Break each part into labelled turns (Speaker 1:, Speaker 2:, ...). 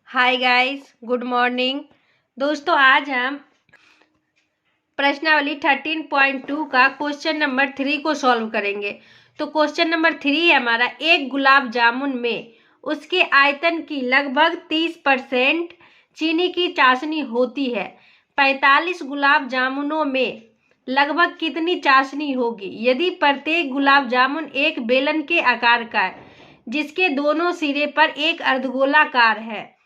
Speaker 1: Hi guys, good morning. दोस्तों, आज हम प्रश्नावली 13.2 का क्वेश्चन नंबर 3 को सॉल्व करेंगे। तो क्वेश्चन नंबर 3 है हमारा, एक गुलाब जामुन में उसके आयतन की लगभग 30% चीनी की चाशनी होती है। 45 गुलाब जामुनों में लगभग कितनी चाशनी होगी यदि प्रत्येक गुलाब जामुन एक बेलन के आकार का है, जिसके दोनों सिरे पर एक अर्धगोलाकार है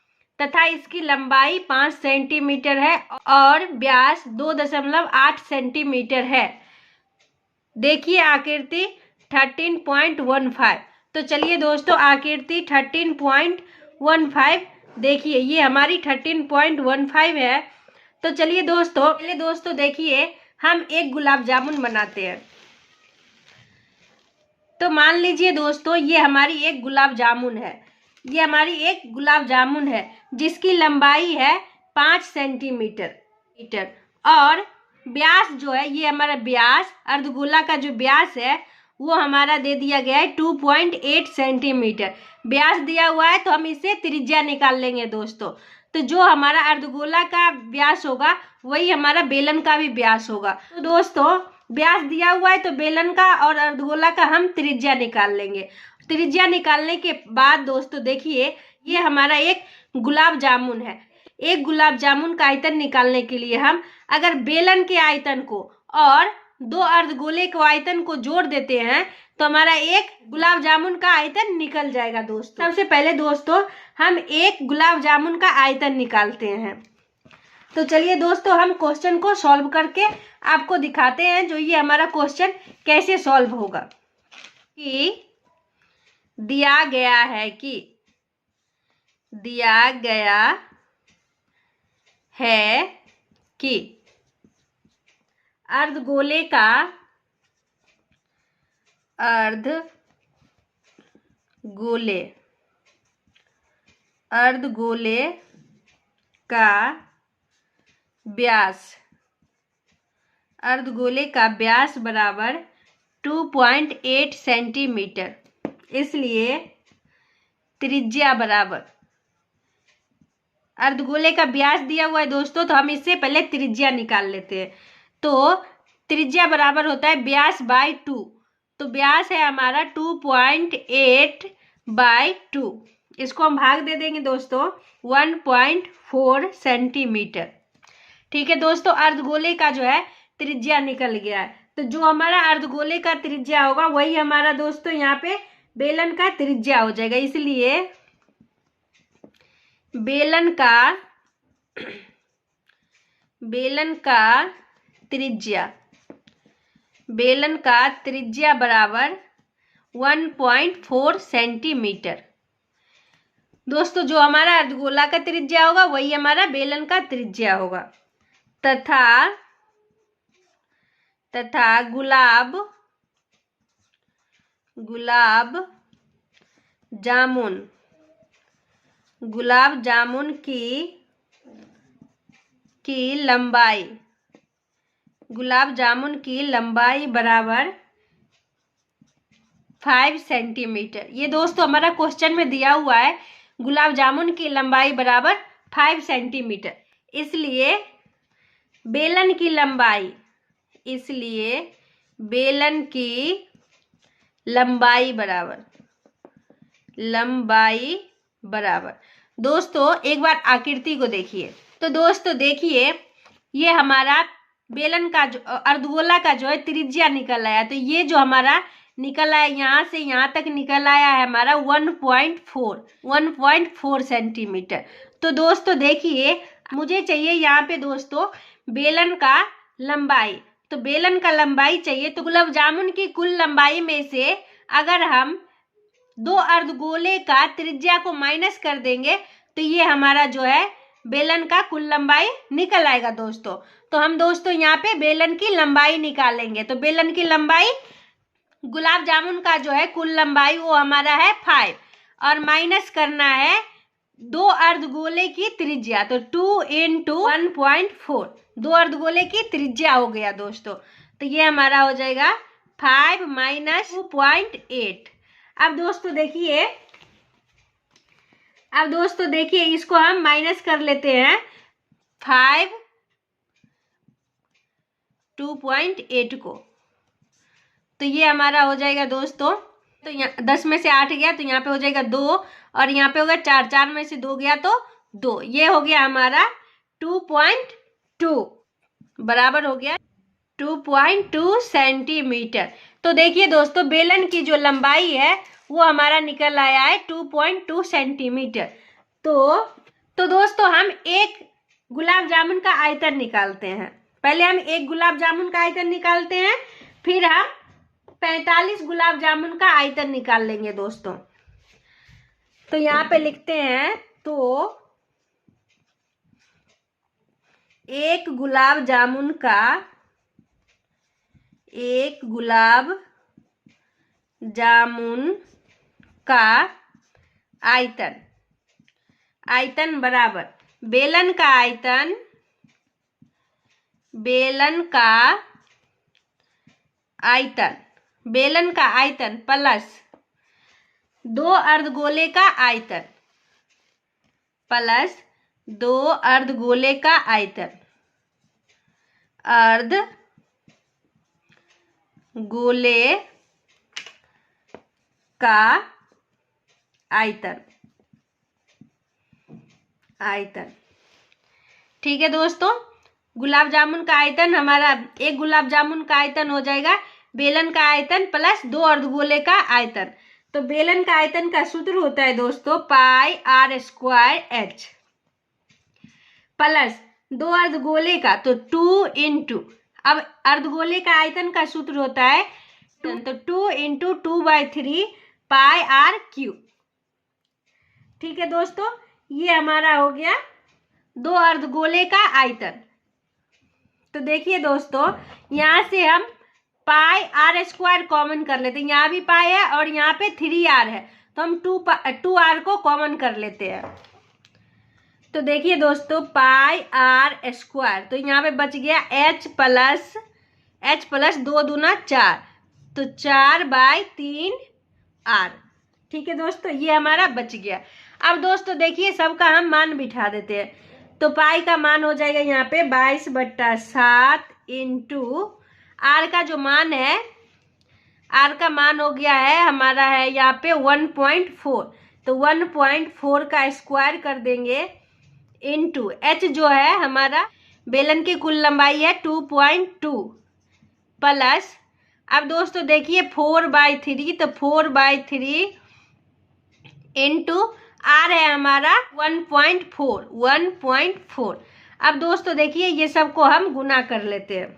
Speaker 1: तथा इसकी लंबाई 5 सेंटीमीटर है और व्यास 2.8 सेंटीमीटर है। देखिए आकृति 13.15। तो चलिए दोस्तों, आकृति 13.15 देखिए, ये हमारी 13.15 है। तो चलिए दोस्तों, पहले दोस्तों देखिए, हम एक गुलाब जामुन बनाते हैं। तो मान लीजिए दोस्तों, ये हमारी एक गुलाब जामुन है। ये हमारी एक गुलाब जामुन है जिसकी लंबाई है 5 सेंटीमीटर और व्यास जो है, ये हमारा व्यास, अर्धगोला का जो व्यास है वो हमारा दे दिया गया है 2.8 सेंटीमीटर व्यास दिया हुआ है। तो हम इससे त्रिज्या निकाल लेंगे दोस्तों। तो जो हमारा अर्धगोला का व्यास होगा वही हमारा बेलन का भी व्यास होगा। तो दोस्तों, व्यास दिया हुआ है तो बेलन का और अर्धगोला का हम त्रिज्या निकाल लेंगे। त्रिज्या निकालने के बाद दोस्तों देखिए, ये हमारा एक गुलाब जामुन है। एक गुलाब जामुन का आयतन निकालने के लिए हम अगर बेलन के आयतन को और दो अर्धगोले के आयतन को जोड़ देते हैं तो हमारा एक गुलाब जामुन का आयतन निकल जाएगा दोस्तों। सबसे पहले दोस्तों हम एक गुलाब जामुन का आयतन निकालते हैं। तो चलिए दोस्तों, हम क्वेश्चन को सॉल्व करके आपको दिखाते हैं जो ये हमारा क्वेश्चन कैसे सॉल्व होगा। कि दिया गया है कि अर्धगोले का व्यास बराबर 2.8 सेंटीमीटर। इसलिए त्रिज्या बराबर, अर्धगोले का व्यास दिया हुआ है दोस्तों, तो हम इससे पहले त्रिज्या निकाल लेते हैं। तो त्रिज्या बराबर होता है व्यास बाय 2। तो व्यास है हमारा 2.8/2। इसको हम भाग दे देंगे दोस्तों 1.4 सेंटीमीटर। ठीक है दोस्तों, अर्धगोले का जो है त्रिज्या निकल गया है। तो जो हमारा अर्धगोले का त्रिज्या होगा वही हमारा दोस्तों यहाँ पे बेलन का त्रिज्या हो जाएगा। इसलिए बेलन का त्रिज्या बराबर 1.4 सेंटीमीटर। दोस्तों, जो हमारा अर्धगोला का त्रिज्या होगा वही हमारा बेलन का त्रिज्या होगा। तथा गुलाब जामुन की लंबाई बराबर 5 सेंटीमीटर। ये दोस्तों हमारा क्वेश्चन में दिया हुआ है गुलाब जामुन की लंबाई बराबर 5 सेंटीमीटर। इसलिए बेलन की लंबाई बराबर दोस्तों, एक बार आकृति को देखिए। तो दोस्तों देखिए, ये हमारा बेलन का जो अर्धगोला का जो है त्रिज्या निकल आया। तो ये जो हमारा निकल आया, यहाँ से यहाँ तक निकल आया है हमारा 1.4 सेंटीमीटर। तो दोस्तों देखिए, मुझे चाहिए यहाँ पे दोस्तों बेलन का लंबाई। तो बेलन का लंबाई चाहिए, तो गुलाब जामुन की कुल लंबाई में से अगर हम दो अर्धगोले का त्रिज्या को माइनस कर देंगे तो ये हमारा जो है बेलन का कुल लंबाई निकल आएगा दोस्तों। तो हम दोस्तों यहाँ पे बेलन की लंबाई निकालेंगे। तो बेलन की लंबाई, गुलाब जामुन का जो है कुल लंबाई वो हमारा है 5 और माइनस करना है दो अर्धगोले की त्रिज्या। तो 2 × 1.4, दो अर्धगोले की त्रिज्या हो गया दोस्तों। तो ये हमारा हो जाएगा 5 - 2.8। अब दोस्तों देखिए, अब दोस्तों देखिए इसको हम माइनस कर लेते हैं 5 2.8 को, तो ये हमारा हो जाएगा दोस्तों, तो यहाँ 10 में से 8 गया तो यहाँ पे हो जाएगा 2 और यहाँ पे होगा 4, 4 में से 2 गया तो 2, ये हो गया हमारा 2.2 बराबर हो गया 2.2 सेंटीमीटर। तो देखिए दोस्तों बेलन की जो लंबाई है वो हमारा निकल आया है 2.2 सेंटीमीटर। तो दोस्तों हम एक गुलाब जामुन का आयतन निकालते हैं। पहले हम एक गुलाब जामुन का आयतन निकालते हैं, फिर हम 45 गुलाब जामुन का आयतन निकाल लेंगे दोस्तों। तो यहाँ पे लिखते हैं, तो एक गुलाब जामुन का आयतन बराबर बेलन का आयतन प्लस 2 अर्धगोले का आयतन अर्धगोले का आयतन। ठीक है दोस्तों, गुलाब जामुन का आयतन हमारा, एक गुलाब जामुन का आयतन हो जाएगा बेलन का आयतन प्लस 2 अर्धगोले का आयतन। तो बेलन का आयतन का सूत्र होता है दोस्तों पाई r स्क्वायर h प्लस 2 अर्धगोले का तो 2 इंटू, अब अर्धगोले का आयतन का सूत्र होता है तो 2 इंटू 2/3 पाई r क्यूब। ठीक है दोस्तों, ये हमारा हो गया 2 अर्धगोले का आयतन। तो देखिए दोस्तों यहाँ से हम पाई r स्क्वायर कॉमन कर लेते हैं, यहाँ भी पाई है और यहाँ पे 3r है तो हम 2r को कॉमन कर लेते हैं। तो देखिए दोस्तों पाई r स्क्वायर, तो यहाँ पे बच गया h प्लस 2 दूना 4, तो 4/3r। ठीक है दोस्तों, ये हमारा बच गया। अब दोस्तों देखिए सबका हम मान बिठा देते हैं, तो पाई का मान हो जाएगा यहाँ पे 22/7 इंटू आर का जो मान है, आर का मान हो गया है हमारा है यहाँ पे 1.4, तो 1.4 का स्क्वायर कर देंगे इंटू एच जो है हमारा बेलन की कुल लंबाई है 2.2 प्लस, अब दोस्तों देखिए 4/3, तो 4/3 इंटू आर है हमारा 1.4। अब दोस्तों देखिए ये सबको हम गुना कर लेते हैं।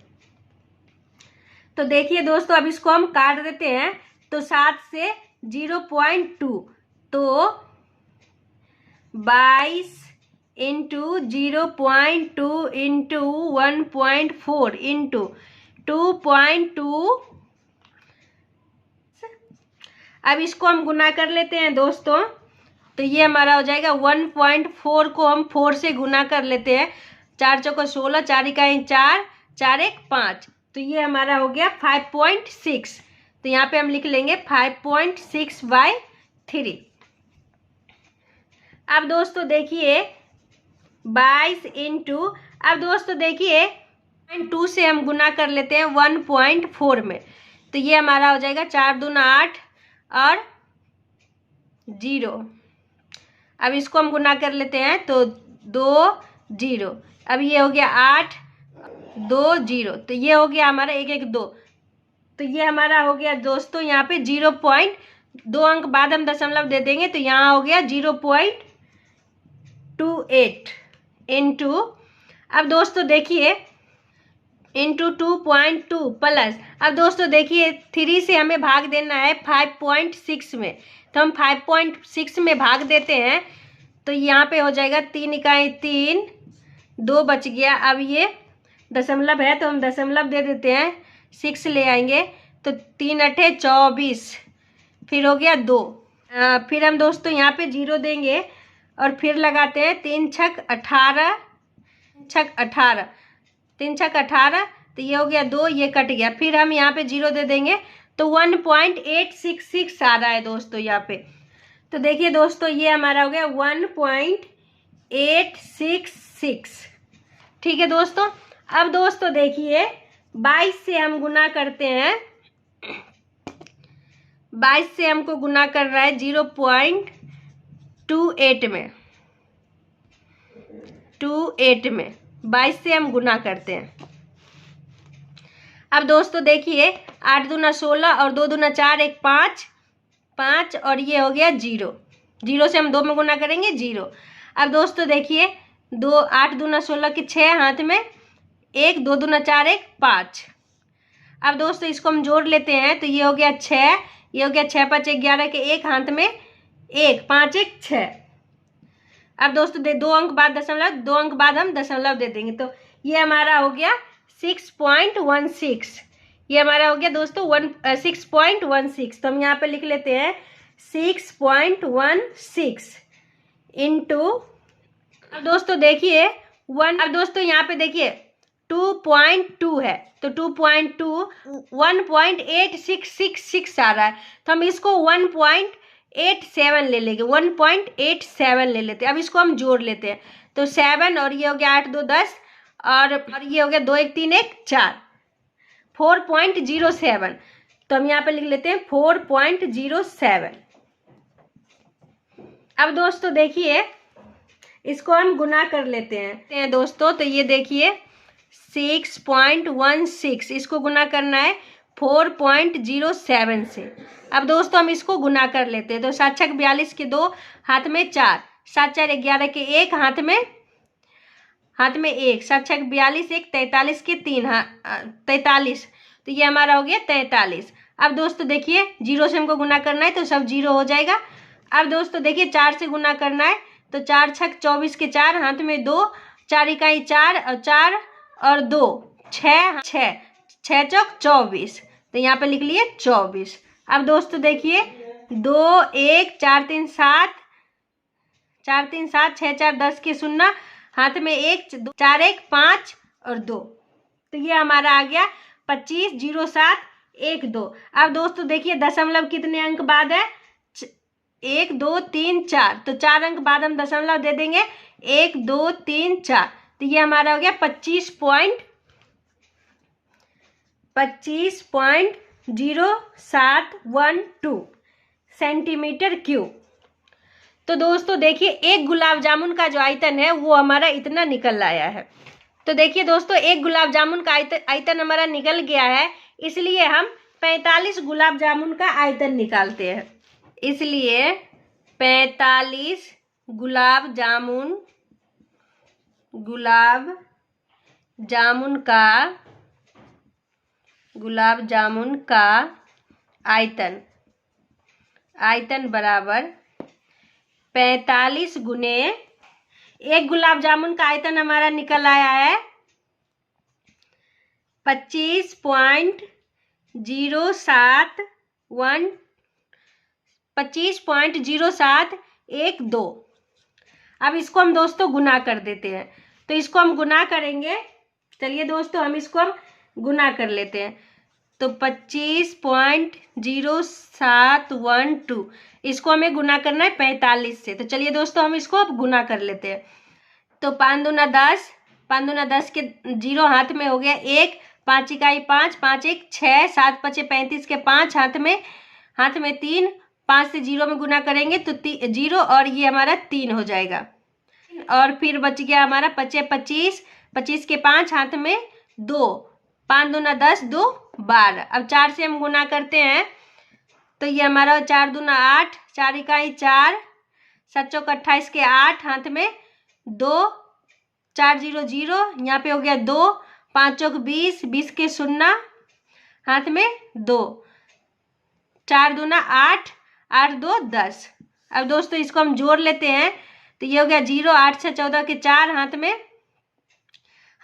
Speaker 1: तो देखिए दोस्तों अब इसको हम काट देते हैं, तो 7 से 0.2, तो 22 इंटू 0.2 इंटू 1.4 इंटू 2.2। अब इसको हम गुना कर लेते हैं दोस्तों, तो ये हमारा हो जाएगा 1.4 को हम 4 से गुना कर लेते हैं, 4 चौको 16, 4 इकाई 4, 4 1 5, तो ये हमारा हो गया 5.6। तो यहाँ पे हम लिख लेंगे 5.6/3। अब दोस्तों देखिए 22 इंटू, अब दोस्तों देखिए 2 से हम गुना कर लेते हैं 1.4 में, तो ये हमारा हो जाएगा 4 दूना 8 और 0। अब इसको हम गुना कर लेते हैं, तो 2 0, अब ये हो गया 8 2 0, तो ये हो गया हमारा 1 1 2, तो ये हमारा हो गया दोस्तों यहाँ पे 0.2 अंक बाद हम दशमलव दे देंगे, तो यहाँ हो गया 0.28 इंटू, अब दोस्तों देखिए इंटू 2.2 प्लस, अब दोस्तों देखिए 3 से हमें भाग देना है 5.6 में, तो हम 5.6 में भाग देते हैं, तो यहाँ पे हो जाएगा 3 इकाई 3, 2 बच गया। अब ये दशमलव है तो हम दशमलव दे देते हैं, 6 ले आएंगे, तो 3 8 24, फिर हो गया 2, फिर हम दोस्तों यहाँ पे 0 देंगे और फिर लगाते हैं 3 छक 18, 3 छक 18, तो ये हो गया 2, ये कट गया, फिर हम यहाँ पे 0 दे देंगे, तो 1.866 आ रहा है दोस्तों यहाँ पे। तो देखिए दोस्तों, ये हमारा हो गया 1.866। ठीक है दोस्तों। अब दोस्तों देखिए, 22 से हम गुना करते हैं। 22 से हमको गुना कर रहा है 0.28 में। 28 में 22 से हम गुना करते हैं। अब दोस्तों देखिए, 8 दूना 16 और 2 दूना 4, 1 5, 5 और ये हो गया 0। 0 से हम 2 में गुना करेंगे 0। अब दोस्तों देखिए, 8 दूना 16 के 6 हाथ में 1, 2 दूना 4, 1 5। अब दोस्तों इसको हम जोड़ लेते हैं, तो ये हो गया 6, ये हो गया 6 5 11 के 1 हाथ में 1, 5 1 6। अब दोस्तों 2 अंक बाद दशमलव, 2 अंक बाद हम दशमलव दे देंगे, तो ये हमारा हो गया 6.16। ये हमारा हो गया दोस्तों 6.16। तो हम यहाँ पे लिख लेते हैं 6.16 इंटू, अब दोस्तों देखिए 1, अब दोस्तों यहाँ पे देखिए 2.2 है, तो 2.2 1.8666 आ रहा है, तो हम इसको 1.87 ले लेंगे, 1.87 ले लेते हैं। अब इसको हम जोड़ लेते हैं, तो 7 और ये हो गया 8 2 10 और ये हो गया 2 1 3 1 4, 4.07। तो हम यहाँ पे लिख लेते हैं 4.07। अब दोस्तों देखिए, इसको हम गुना कर लेते हैं दोस्तों, तो ये देखिए 6.16, इसको गुना करना है 4.07 से। अब दोस्तों हम इसको गुना कर लेते हैं, तो 7 6 42 के 2 हाथ में 4, 7 4 11 के 1 हाथ में 1, 7 6 42 1 43 के 3 43, तो ये हमारा हो गया 43। अब दोस्तों देखिए 0 से हमको गुना करना है, तो सब 0 हो जाएगा। अब दोस्तों देखिए 4 से गुना करना है, तो 4 6 24 के 4 हाथ में 2, 4 इकाई 4 और 4 और 2 6 6 6 चौक 24, तो यहाँ पे लिख लिए 24। अब दोस्तों देखिए 2 1 4 3 7 4 3 7 6 4 10 के 0 हाथ में 1 4 1 5 और 2, तो ये हमारा आ गया 25 0 7 1 2। अब दोस्तों देखिए दशमलव कितने अंक बाद है, 1 2 3 4, तो 4 अंक बाद हम दशमलव दे देंगे, 1 2 3 4, तो ये हमारा हो गया 25.0712 सेंटीमीटर क्यूब। तो दोस्तों देखिए, एक गुलाब जामुन का जो आयतन है वो हमारा इतना निकल आया है। तो देखिए दोस्तों, एक गुलाब जामुन का आयतन हमारा निकल गया है, इसलिए हम 45 गुलाब जामुन का आयतन निकालते हैं। इसलिए 45 गुलाब जामुन का आयतन बराबर 45 गुने, एक गुलाब जामुन का आयतन हमारा निकल आया है 25.0712। अब इसको हम दोस्तों गुना कर देते हैं, तो इसको हम गुना करेंगे। चलिए दोस्तों, हम इसको गुना कर लेते हैं, तो 25.0712, इसको हमें गुना करना है 45 से। तो चलिए दोस्तों, हम इसको अब गुना कर लेते हैं, तो 5 दूना 10, 5 दूना 10 के 0 हाथ में हो गया 1, 5 इकाई 5, 5 1 6, 7 5 35 के 5 हाथ में 3, 5 से 0 में गुना करेंगे तो 0 और ये हमारा 3 हो जाएगा, और फिर बच गया हमारा 25, 25 के 5 हाथ में 2, 5 दूना 10 2 12। अब 4 से हम गुना करते हैं, तो ये हमारा 4 दूना 8, 4 इकाई 4, 7 चौक 28 के 8 हाथ में 2, 4 0 0, यहाँ पे हो गया 2, 5 चौक 20, 20 के 0 हाथ में 2, 4 दूना 8, 8 2 10। अब दोस्तों इसको हम जोड़ लेते हैं, तो ये हो गया 0, 8 6 14 के 4 हाथ में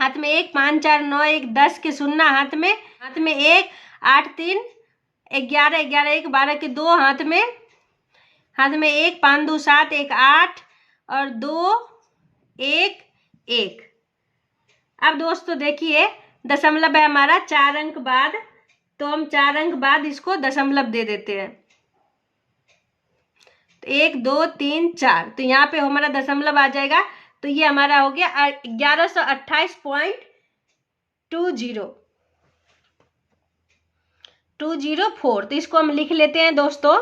Speaker 1: 1, 5 4 9 1 10 के 0 हाथ में 1, 8 3 11 11 1 12 के 2 हाथ में 1, 5 2 7 1 8 और 2 1 1। अब दोस्तों देखिए दशमलव है हमारा 4 अंक बाद, तो हम 4 अंक बाद इसको दशमलव दे देते हैं, तो 1 2 3 4, तो यहाँ पे हमारा दशमलव आ जाएगा। तो ये हमारा हो गया 1128.204। तो इसको हम लिख लेते हैं दोस्तों।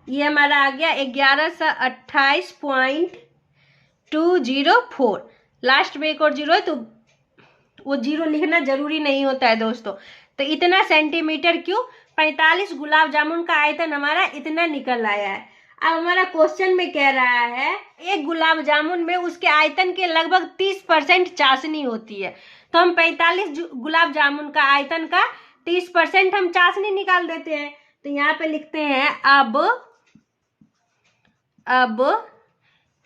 Speaker 1: ये हमारा आ गया 1128.204। लास्ट में एक और जीरो है तो वो जीरो लिखना जरूरी नहीं होता है दोस्तों। तो इतना सेंटीमीटर क्यों, 45 गुलाब जामुन का आयतन हमारा इतना निकल आया है। अब हमारा क्वेश्चन में कह रहा है एक गुलाब जामुन में उसके आयतन के लगभग 30% चाशनी होती है। तो हम 45 गुलाब जामुन का आयतन का 30% हम चाशनी निकाल देते हैं। तो यहाँ पे लिखते हैं अब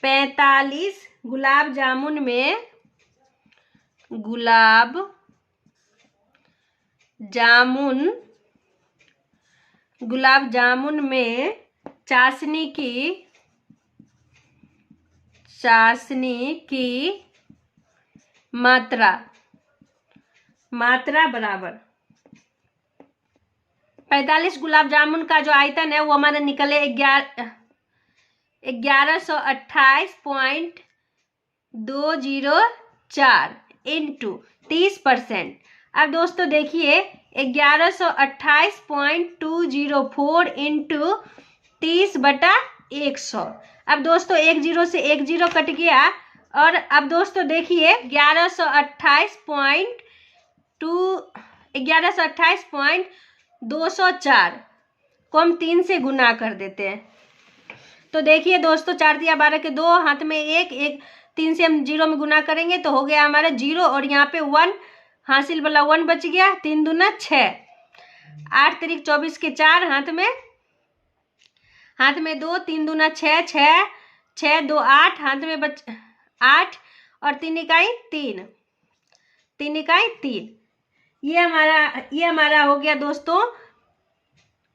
Speaker 1: 45 गुलाब जामुन में चाशनी की मात्रा बराबर 45 गुलाब जामुन का जो आयतन है वो हमारा निकले 1128.204 इंटू 30%। अब दोस्तों देखिए 1128.204 इंटू 30/100। अब दोस्तों एक जीरो से एक जीरो कट गया। और अब दोस्तों देखिए 1128.204 को हम 3 से गुना कर देते हैं। तो देखिए दोस्तों 4 दिया 12 के 2, हाथ में एक 3 से हम जीरो में गुना करेंगे तो हो गया हमारा 0 और यहाँ पे 1 हासिल वाला 1 बच गया। 3 दूना 6, 8 तिरिक 24 के 4, हाथ में 2, 3 दूना 6, 6 2 8, हाथ में बच 8 और 3 इकाई 3। ये हमारा हो गया दोस्तों।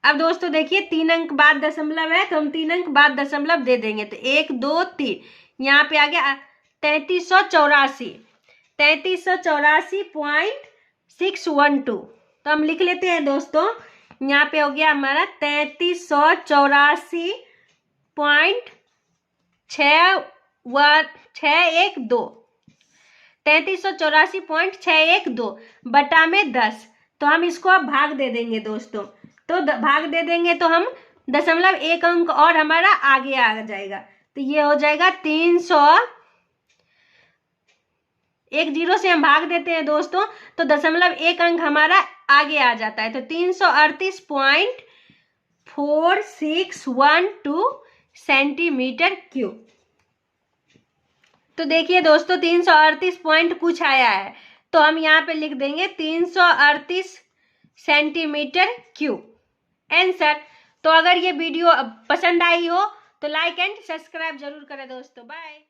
Speaker 1: अब दोस्तों देखिए 3 अंक बाद दशमलव है तो हम 3 अंक बाद दशमलव दे देंगे। तो 1 2 3, यहाँ पे आ गया 3384.612। तो हम लिख लेते हैं दोस्तों। यहाँ पे हो गया हमारा 3384.612 बटा में 10। तो हम इसको अब भाग दे देंगे दोस्तों। तो भाग दे देंगे तो हम दशमलव 1 अंक और हमारा आगे आ जाएगा। तो ये हो जाएगा 300। एक जीरो से हम भाग देते हैं दोस्तों तो दशमलव 1 अंक हमारा आगे आ जाता है। तो 338.4612 सेंटीमीटर क्यूब। तो देखिए दोस्तों 338 पॉइंट कुछ आया है तो हम यहाँ पे लिख देंगे 338 सेंटीमीटर क्यूब आंसर। तो अगर ये वीडियो पसंद आई हो तो लाइक एंड सब्सक्राइब जरूर करें दोस्तों। बाय।